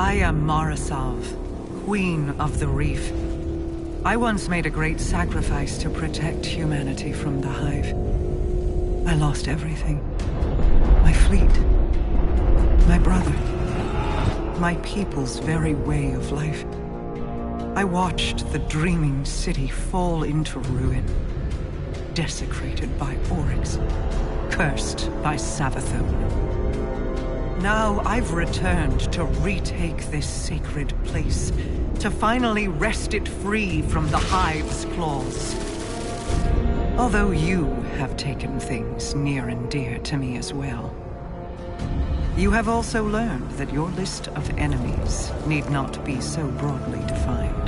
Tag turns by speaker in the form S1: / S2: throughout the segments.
S1: I am Marisav, Queen of the Reef. I once made a great sacrifice to protect humanity from the Hive. I lost everything. My fleet. My brother. My people's very way of life. I watched the dreaming city fall into ruin. Desecrated by Oryx. Cursed by Savathun. Now I've returned to retake this sacred place, to finally wrest it free from the Hive's claws. Although you have taken things near and dear to me as well. You have also learned that your list of enemies need not be so broadly defined.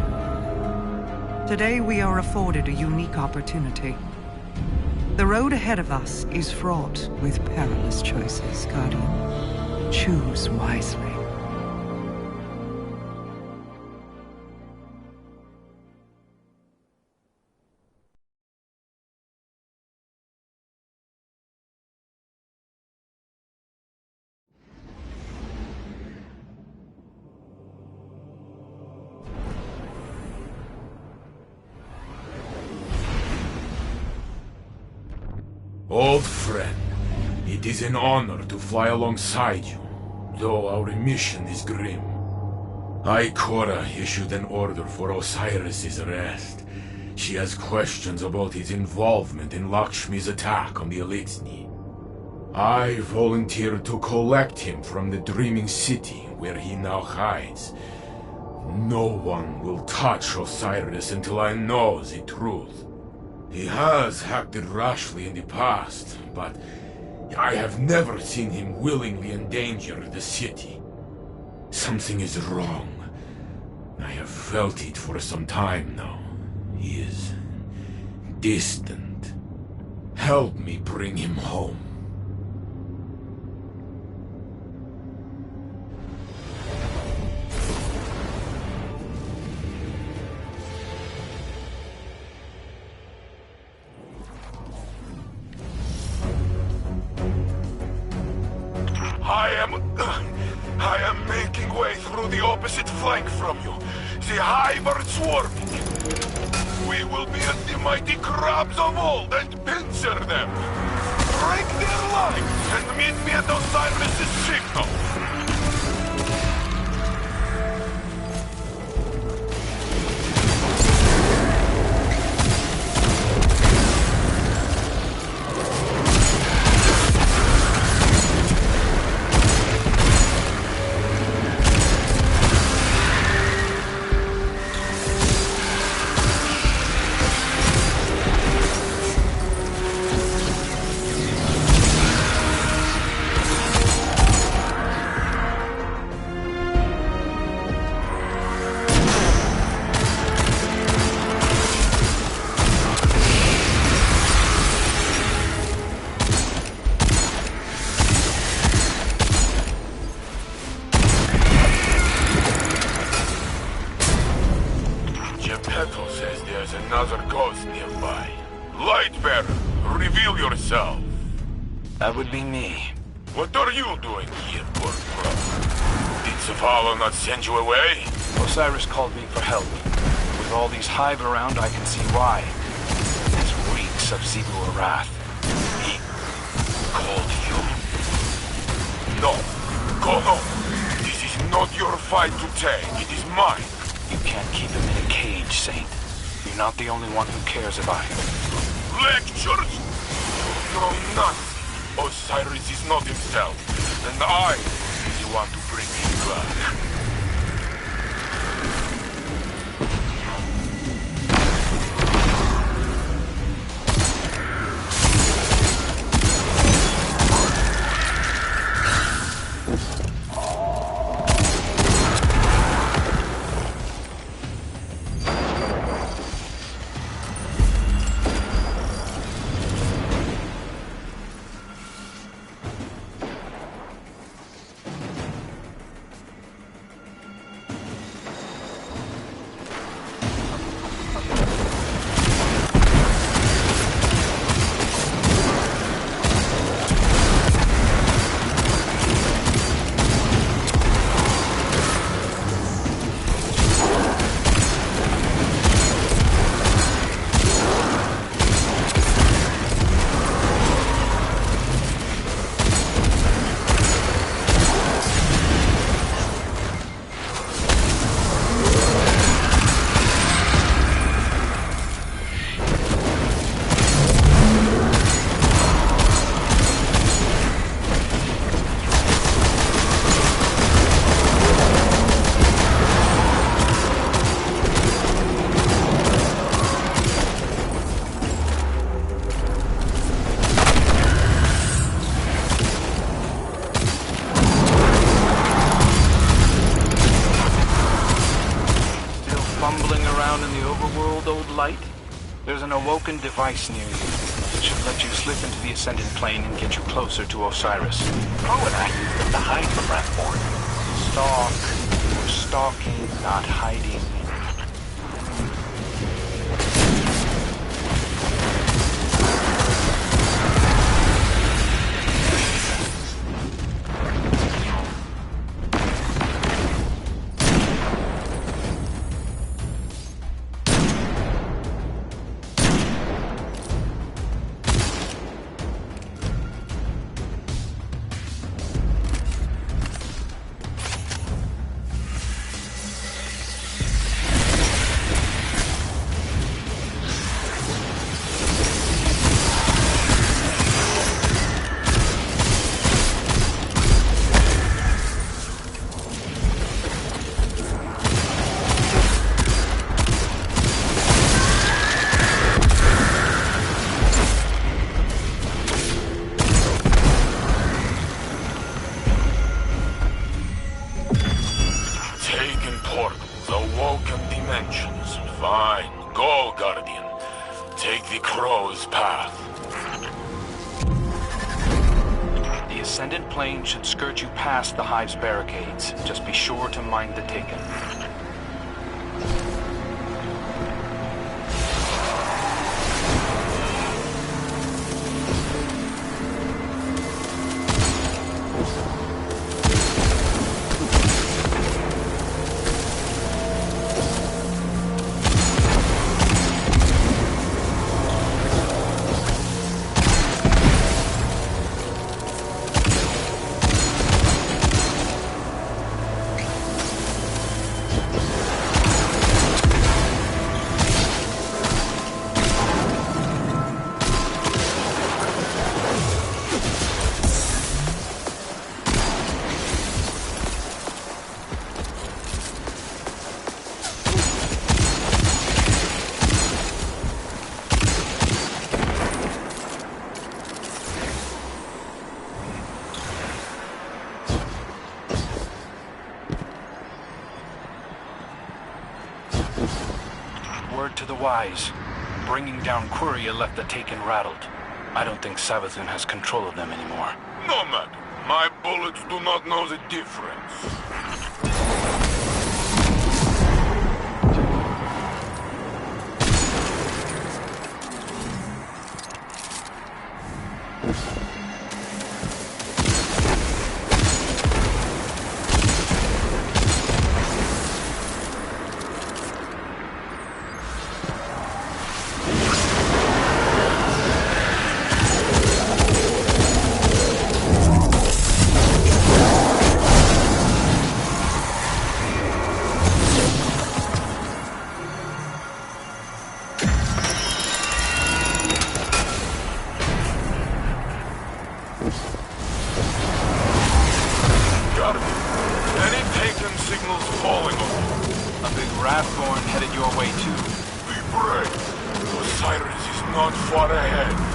S1: Today we are afforded a unique opportunity. The road ahead of us is fraught with perilous choices, Guardian. Choose wisely.
S2: Old friend, it is an honor to fly alongside you. Though our mission is grim. Ikora issued an order for Osiris' arrest. She has questions about his involvement in Lakshmi's attack on the Elixni. I volunteered to collect him from the Dreaming City, where he now hides. No one will touch Osiris until I know the truth. He has acted rashly in the past, but I have never seen him willingly endanger the city. Something is wrong. I have felt it for some time now. He is distant. Help me bring him home.
S3: I am making way through the opposite flank from you. The Hive are swarming. We will be at the mighty crabs of old and pincer them. Break their lines and meet me at Osiris' signal.
S4: That would be me.
S3: What are you doing here, poor bro? Did Zavalo not send you away?
S4: Osiris called me for help. With all these Hive around, I can see why. This reeks of Zebu wrath.
S3: He called you? No. Go home. This is not your fight to take. It is mine.
S4: You can't keep him in a cage, Saint. You're not the only one who cares about him.
S3: Lectures? You know nothing. Osiris is not himself, and I am the one to bring him back.
S4: fumbling around in the overworld, old light? There's an awoken device near you. It should let you slip into the Ascendant Plane and get you closer to Osiris.
S5: Crow and I used them to hide from Rathborn.
S4: Stalk. We're stalking, not hiding.
S3: Fine. Go, Guardian. Take the crow's path.
S4: The Ascendant Plane should skirt you past the Hive's barricades. Just be sure to mind the Taken. Word to the wise. Bringing down Quria left the Taken rattled. I don't think Savathun has control of them anymore.
S3: No matter. My bullets do not know the difference. Signals falling on you.
S4: A big Rathborn headed your way too.
S3: Be brave. Osiris is not far ahead.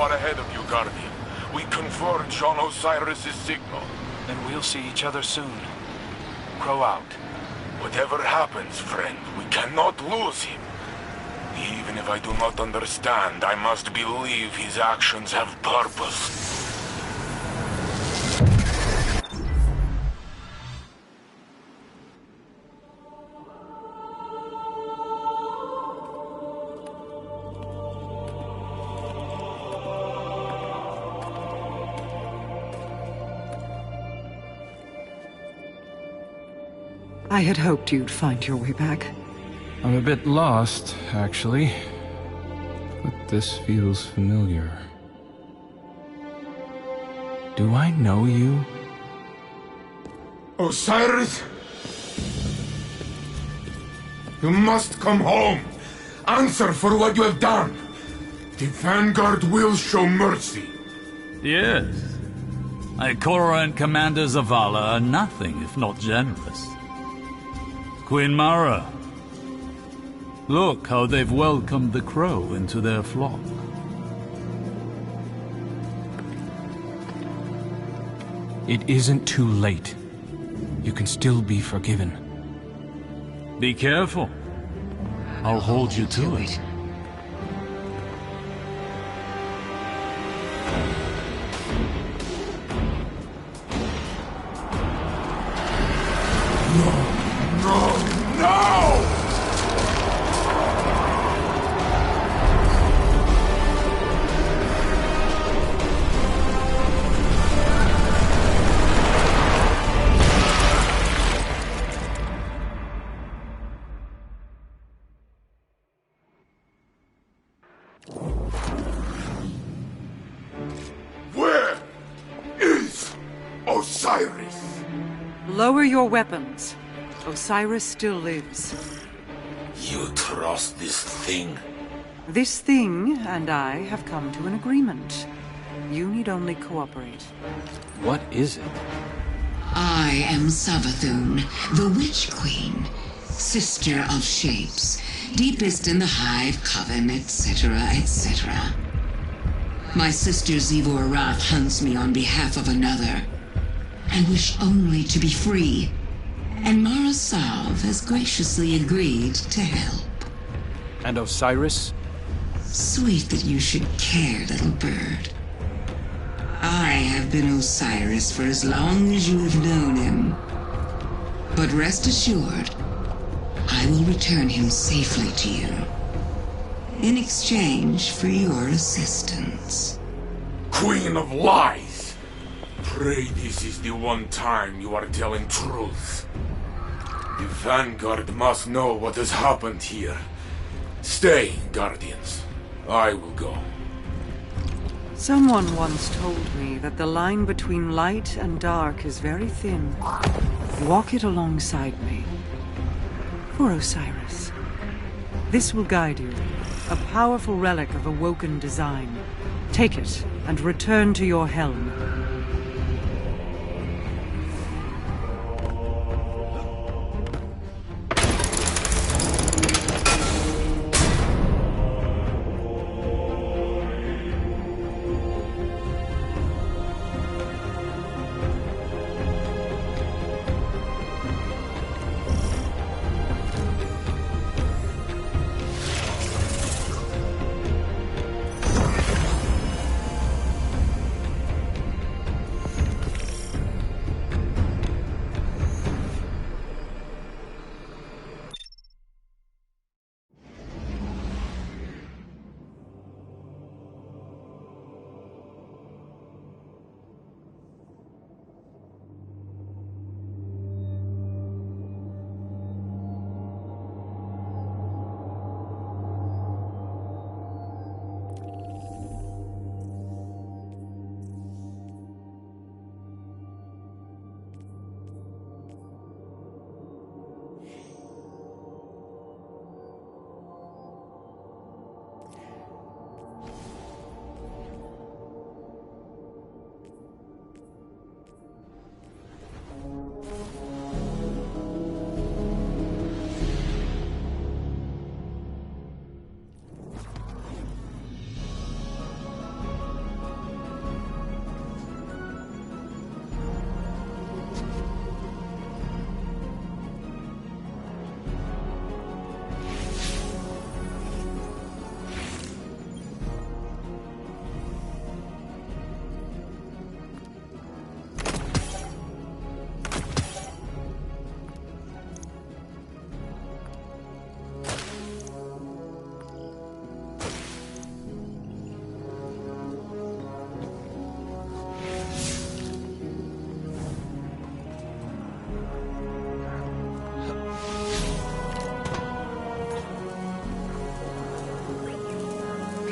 S3: far ahead of you, Guardian. We converge on Osiris' signal.
S4: Then we'll see each other soon. Crow out.
S3: Whatever happens, friend, we cannot lose him. Even if I do not understand, I must believe his actions have purpose.
S1: I had hoped you'd find your way back.
S6: I'm a bit lost, actually. But this feels familiar. Do I know you?
S2: Osiris? You must come home. Answer for what you have done. The Vanguard will show mercy.
S7: Yes. Ikora and Commander Zavala are nothing if not generous. Queen Mara. Look how they've welcomed the crow into their flock.
S6: It isn't too late. You can still be forgiven.
S7: Be careful. I'll hold you to it.
S2: Where is Osiris?
S1: Lower your weapons. Osiris still lives.
S3: You trust this thing?
S1: This thing and I have come to an agreement. You need only cooperate.
S6: What is it?
S8: I am Savathun, the Witch Queen, sister of shapes, deepest in the Hive Coven, etc., etc. My sister Zivor Rath hunts me on behalf of another. I wish only to be free, and Mara Sav has graciously agreed to help.
S6: And Osiris?
S8: Sweet that you should care, little bird. I have been Osiris for as long as you have known him. But rest assured, I will return him safely to you, in exchange for your assistance.
S2: Queen of lies! Pray this is the one time you are telling truth. The Vanguard must know what has happened here. Stay, Guardians. I will go.
S1: Someone once told me that the line between light and dark is very thin. Walk it alongside me. For Osiris. This will guide you. A powerful relic of awoken design. Take it and return to your helm.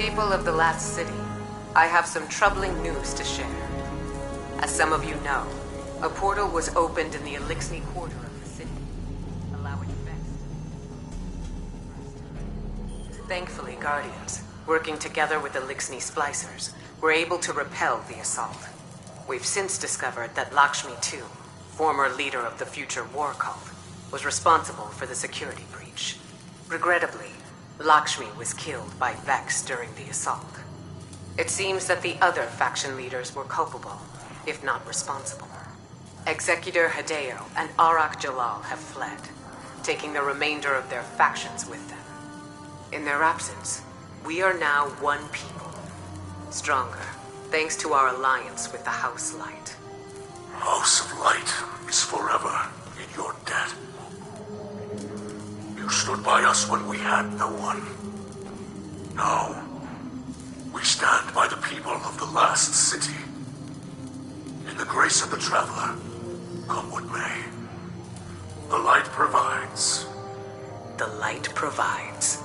S9: People of the Last City, I have some troubling news to share. As some of you know, a portal was opened in the Elixni quarter of the city, allowing Vex. Thankfully, Guardians, working together with the Elixni splicers, were able to repel the assault. We've since discovered that Lakshmi II, former leader of the future war cult, was responsible for the security breach. Regrettably, Lakshmi was killed by Vex during the assault. It seems that the other faction leaders were culpable, if not responsible. Executor Hideo and Arak Jalal have fled, taking the remainder of their factions with them. In their absence, we are now one people. Stronger, thanks to our alliance with the House Light.
S3: House of Light is forever in your debt. You stood by us when we had no one. Now, we stand by the people of the Last City. In the grace of the Traveler, come what may. The Light provides.
S9: The Light provides.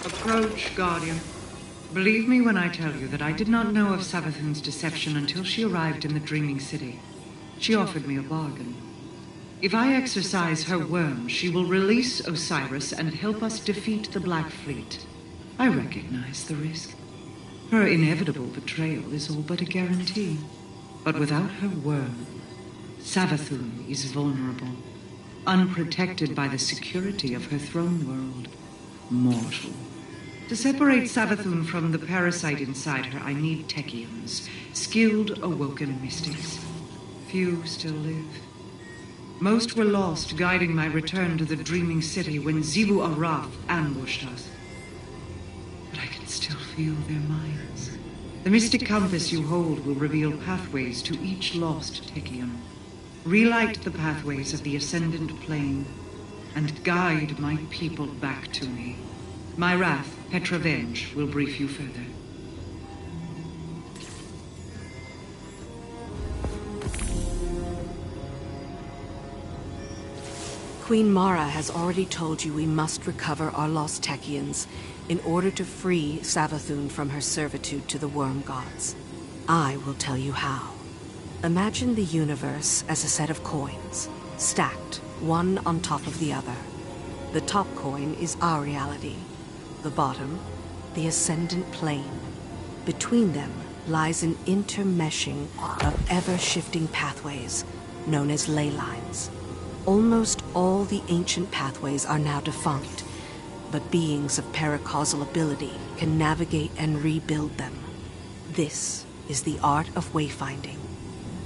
S1: Approach, Guardian. Believe me when I tell you that I did not know of Savathun's deception until she arrived in the Dreaming City. She offered me a bargain. If I exercise her worm, she will release Osiris and help us defeat the Black Fleet. I recognize the risk. Her inevitable betrayal is all but a guarantee. But without her worm, Savathun is vulnerable, unprotected by the security of her throne world. Mortal. To separate Savathun from the parasite inside her, I need Techians, skilled awoken mystics. Few still live. Most were lost guiding my return to the Dreaming City when Xivu Araf ambushed us. But I can still feel their minds. The mystic compass you hold will reveal pathways to each lost Techian. Relight the pathways of the Ascendant Plane and guide my people back to me. My wrath, Petravenge, will brief you further.
S10: Queen Mara has already told you we must recover our lost Techians in order to free Savathun from her servitude to the Worm Gods. I will tell you how. Imagine the universe as a set of coins, stacked, one on top of the other. The top coin is our reality. The bottom, the Ascendant Plane. Between them lies an intermeshing of ever-shifting pathways, known as ley lines. Almost all the ancient pathways are now defunct, but beings of paracausal ability can navigate and rebuild them. This is the art of wayfinding.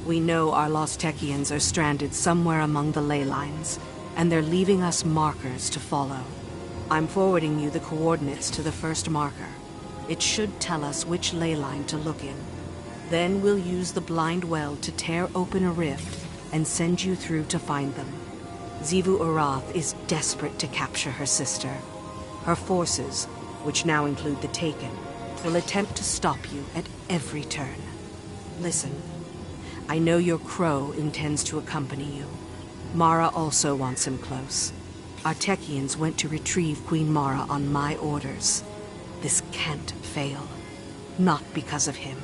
S10: We know our lost Techians are stranded somewhere among the ley lines, and they're leaving us markers to follow. I'm forwarding you the coordinates to the first marker. It should tell us which ley line to look in. Then we'll use the blind well to tear open a rift and send you through to find them. Xivu Arath is desperate to capture her sister. Her forces, which now include the Taken, will attempt to stop you at every turn. Listen, I know your crow intends to accompany you. Mara also wants him close. Our Techians went to retrieve Queen Mara on my orders. This can't fail. Not because of him.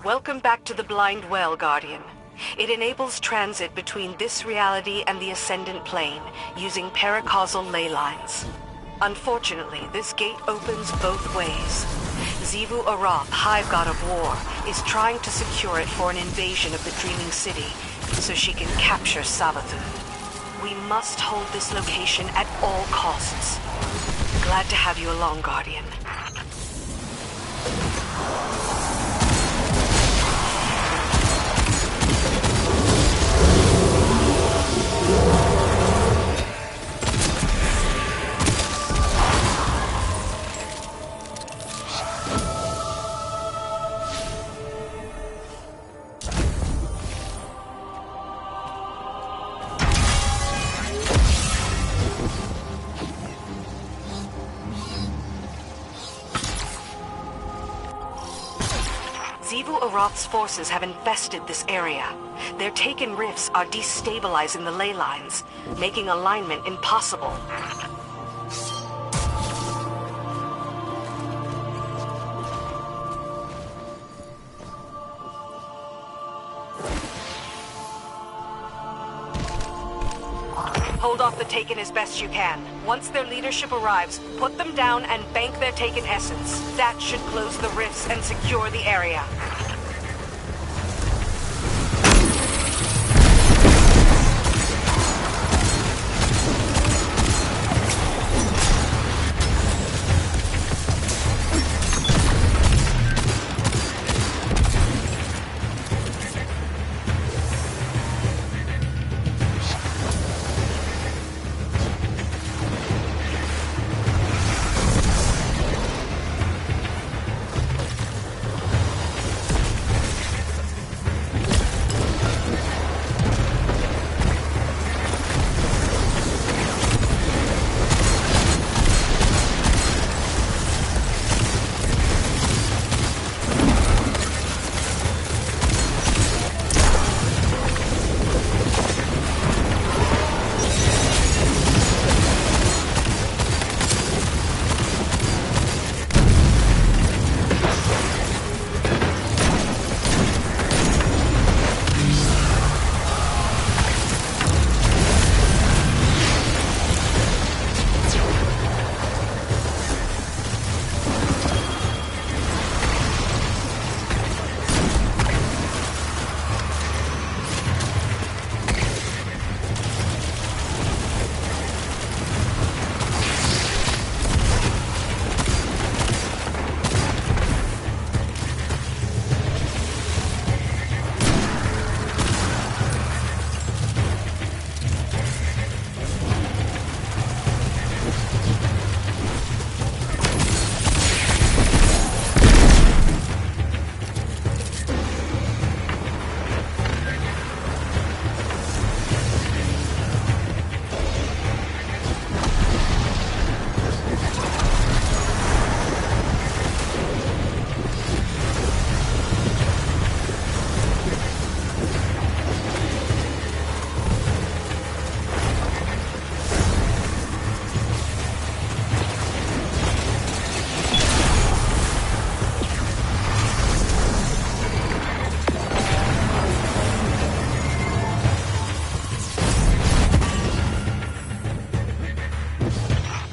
S10: Welcome back to the Blind Well, Guardian. It enables transit between this reality and the Ascendant Plane, using paracausal ley lines. Unfortunately, this gate opens both ways. Xivu Arath, Hive God of War, is trying to secure it for an invasion of the Dreaming City, so she can capture Savathun. We must hold this location at all costs. Glad to have you along, Guardian. Xivu Arath's forces have infested this area. Their taken rifts are destabilizing the ley lines, making alignment impossible. Hold off the Taken as best you can. Once their leadership arrives, put them down and bank their Taken essence. That should close the rifts and secure the area.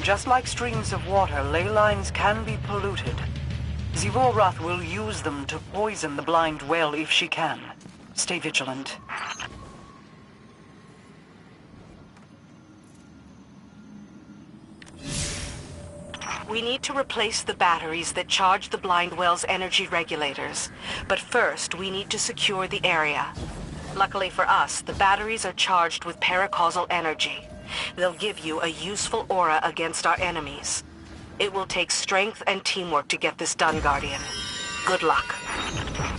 S11: Just like streams of water, ley lines can be polluted. Xivu Arath will use them to poison the Blind Well if she can. Stay vigilant.
S10: We need to replace the batteries that charge the Blind Well's energy regulators. But first, we need to secure the area. Luckily for us, the batteries are charged with paracausal energy. They'll give you a useful aura against our enemies. It will take strength and teamwork to get this done, Guardian. Good luck.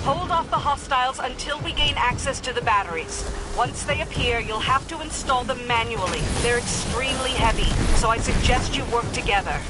S10: Hold off the hostiles until we gain access to the batteries. Once they appear, you'll have to install them manually. They're extremely heavy, so I suggest you work together.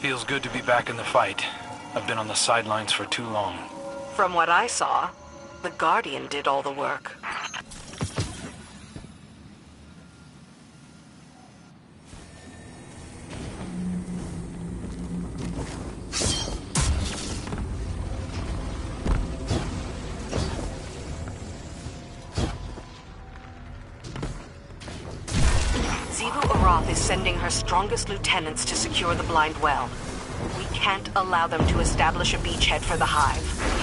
S4: Feels good to be back in the fight. I've been on the sidelines for too long.
S10: From what I saw, the Guardian did all the work. Arath is sending her strongest lieutenants to secure the Blind Well. We can't allow them to establish a beachhead for the Hive.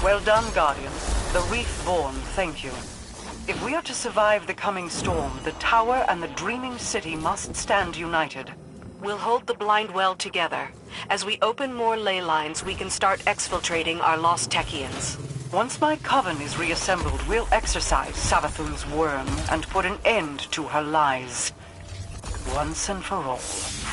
S11: Well done, Guardian. The Reef born, thank you. If we are to survive the coming storm, the tower and the dreaming city must stand united.
S10: We'll hold the Blind Well together. As we open more ley lines, we can start exfiltrating our lost Techians.
S11: Once my coven is reassembled, we'll exorcise Savathun's worm and put an end to her lies. Once and for all.